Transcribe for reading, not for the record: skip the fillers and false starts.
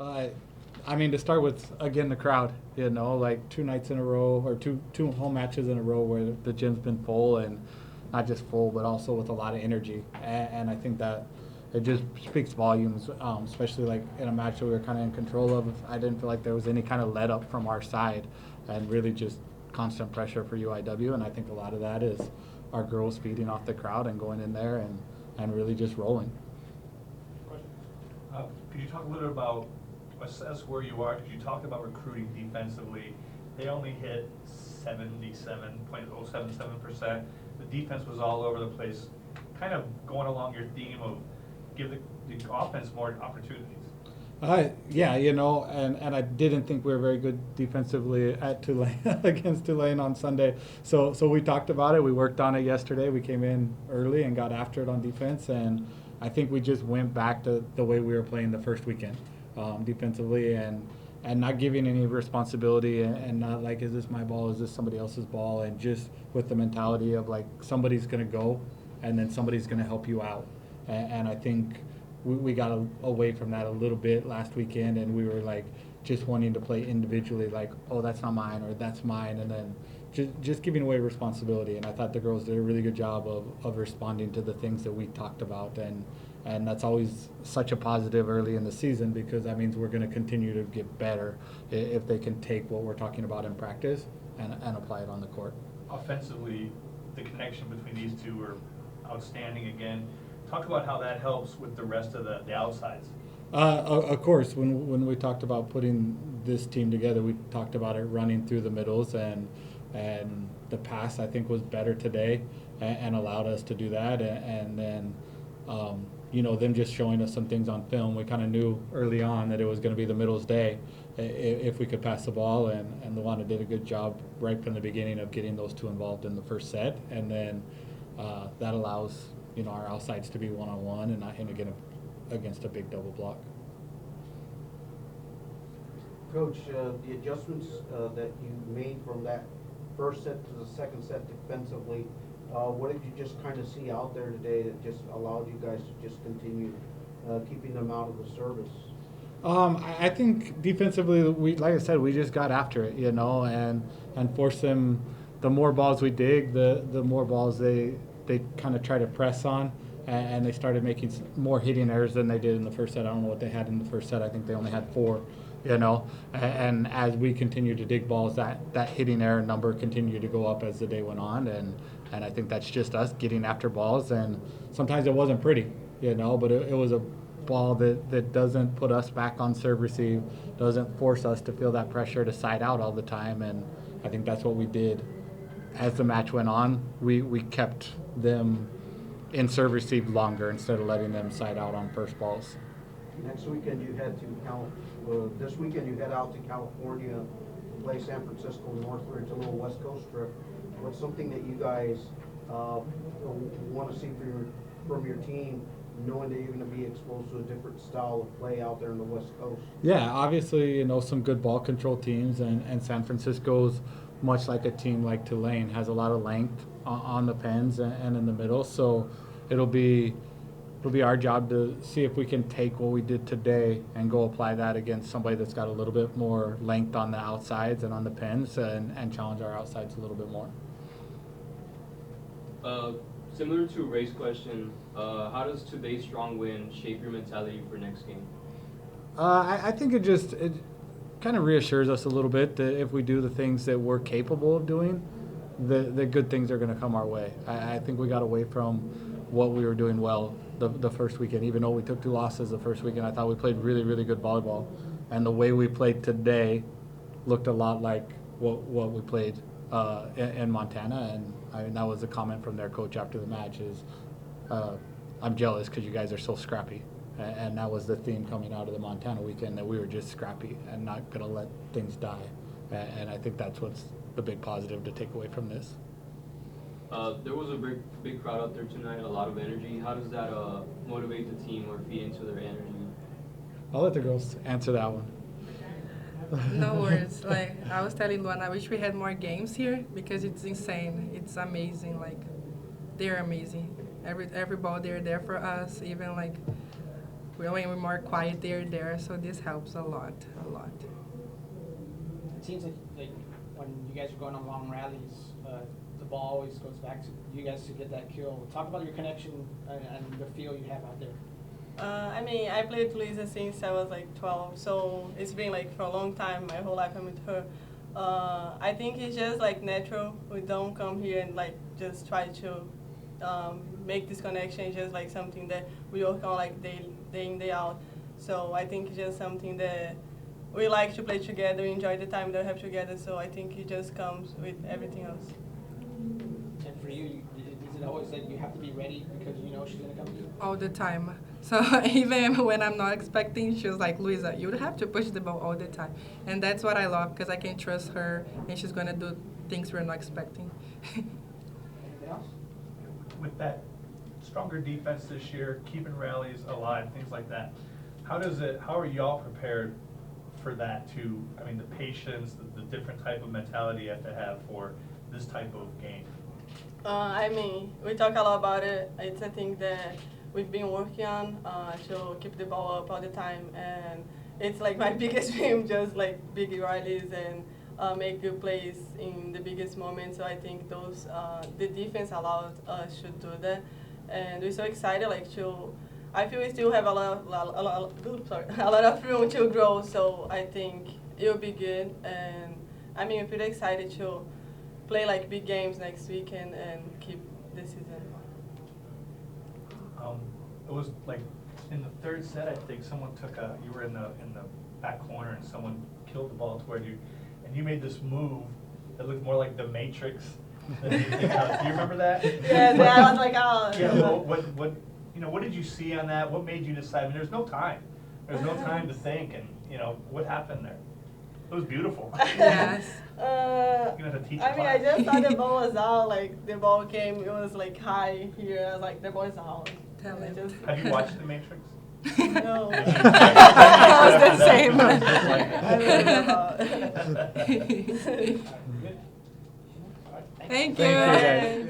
Uh, I mean, to start with, again, the crowd, like 2 nights in a row or two home matches in a row where the gym's been full, and not just full, but also with a lot of energy. And I think that it just speaks volumes, especially like in a match that we were kind of in control of. I didn't feel like there was any kind of let up from our side, and really just constant pressure for UIW. And I think a lot of that is our girls feeding off the crowd and going in there and really just rolling. Could you talk a little bit about, assess where you are, because you talked about recruiting defensively. They only hit 77.077%. The defense was all over the place, kind of going along your theme of give the offense more opportunities. Yeah, and I didn't think we were very good defensively at Tulane against Tulane on Sunday. So we talked about it. We worked on it yesterday. We came in early and got after it on defense, and I think we just went back to the way we were playing the first weekend, defensively, and not giving any responsibility, and not like, is this my ball, is this somebody else's ball, and just with the mentality of like somebody's going to go and then somebody's going to help you out. And I think we got away from that a little bit last weekend, and we were like just wanting to play individually, like, oh, that's not mine or that's mine, and then just giving away responsibility. And I thought the girls did a really good job of responding to the things that we talked about, and that's always such a positive early in the season, because that means we're going to continue to get better if they can take what we're talking about in practice and apply it on the court. Offensively, the connection between these two are outstanding again. Talk about how that helps with the rest of the outsides. Of course, when we talked about putting this team together, we talked about it running through the middles, and the pass, I think, was better today and allowed us to do that. And then, them just showing us some things on film. We kind of knew early on that it was going to be the middles day if we could pass the ball, and Luanna did a good job right from the beginning of getting those two involved in the first set. And then that allows our outsides to be one-on-one and not him against a big double block. Coach, the adjustments that you made from that first set to the second set defensively, what did you just kind of see out there today that just allowed you guys to just continue keeping them out of the service? I think defensively, like I said, we just got after it, and forced them. The more balls we dig, the more balls they kind of try to press on, and they started making more hitting errors than they did in the first set. I don't know what they had in the first set. I think they only had 4, and as we continued to dig balls, that hitting error number continued to go up as the day went on, and I think that's just us getting after balls, and sometimes it wasn't pretty, but it was a ball that doesn't put us back on serve receive, doesn't force us to feel that pressure to side out all the time, and I think that's what we did. As the match went on, we kept them in serve receive longer instead of letting them side out on first balls. Next weekend you head to this weekend you head out to California to play San Francisco Northridge, a little West Coast trip. What's something that you guys want to see from your team, knowing that you're going to be exposed to a different style of play out there in the West Coast? Yeah, obviously, some good ball control teams, and San Francisco's, much like a team like Tulane, has a lot of length on the pens and in the middle. So it'll be our job to see if we can take what we did today and go apply that against somebody that's got a little bit more length on the outsides and on the pens, and challenge our outsides a little bit more. Similar to Ray's question, how does today's strong win shape your mentality for next game? I think it kind of reassures us a little bit that if we do the things that we're capable of doing, the good things are going to come our way. I think we got away from what we were doing well the first weekend. Even though we took 2 losses the first weekend, I thought we played really, really good volleyball. And the way we played today looked a lot like what we played in Montana. And that was a comment from their coach after the match is, I'm jealous because you guys are so scrappy. And that was the theme coming out of the Montana weekend, that we were just scrappy and not going to let things die. And I think that's what's the big positive to take away from this. There was a big crowd out there tonight, a lot of energy. How does that motivate the team or feed into their energy? I'll let the girls answer that one. No words. Like I was telling Luanna, I wish we had more games here because it's insane. It's amazing. Like they're amazing. Every ball they're there for us. Even like when we're more quiet, they're there. So this helps a lot, a lot. It seems like when you guys are going on long rallies, the ball always goes back to you guys to get that kill. Talk about your connection and the feel you have out there. I mean, I played Luisa since I was like 12, so it's been like for a long time, my whole life I'm with her. I think it's just like natural. We don't come here and like just try to make this connection. It's just like something that we work on like day in, day out. So I think it's just something that we like to play together, enjoy the time that we have together. So I think it just comes with everything else. And for you, is it always that you have to be ready because you know she's gonna come to you? All the time. So even when I'm not expecting, she was like, Luisa, you have to push the ball all the time. And that's what I love because I can trust her and she's going to do things we're not expecting. Anything else? With that stronger defense this year, keeping rallies alive, things like that, how are y'all prepared for that too? I mean, the patience, the different type of mentality you have to have for this type of game. I mean, we talk a lot about it. It's a thing that we've been working on to keep the ball up all the time, and it's like my biggest dream, just like big rallies and make good plays in the biggest moments. So I think those the defense allowed us to do that, and we're so excited. Like I feel we still have a lot of room to grow. So I think it'll be good, and I mean, we're pretty excited to play like big games next weekend and keep the season. It was like in the third set, I think someone you were in the back corner and someone killed the ball toward you, and you made this move that looked more like the Matrix than anything else. Do you remember that? Yeah, I was like, oh. Yeah. What did you see on that? What made you decide? I mean, there's no time. There's no time to think, and what happened there? It was beautiful. Yes. I You're gonna have to teach mean, class. I just thought the ball was out. Like the ball came, it was like high here. I was like, the ball is out. Tell And I him. just- Have you watched The Matrix? No. I was the same. I don't know. Good. All right, thank you. Thank Thank you, you. guys.